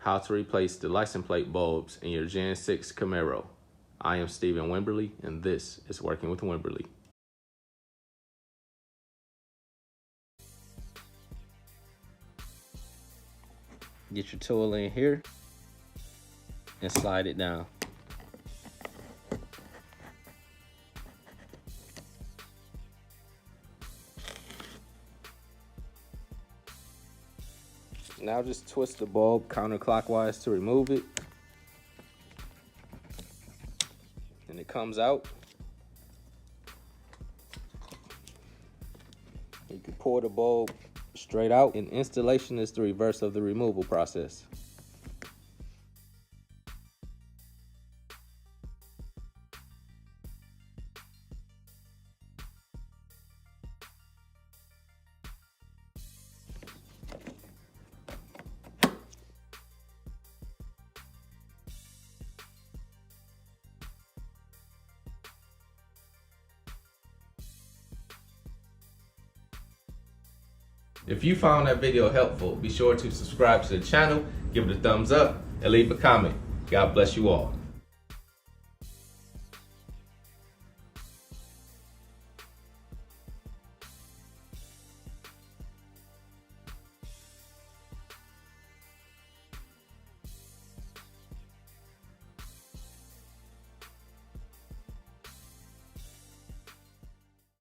how to replace the license plate bulbs in your Gen 6 Camaro. I am Stephen Wimberley, and this is Working with Wimberley. Get your tool in here and slide it down. Now just twist the bulb counterclockwise to remove it. And it comes out. You can pull the bulb straight out, and installation is the reverse of the removal process. If you found that video helpful, be sure to subscribe to the channel, give it a thumbs up, and leave a comment. God bless you all.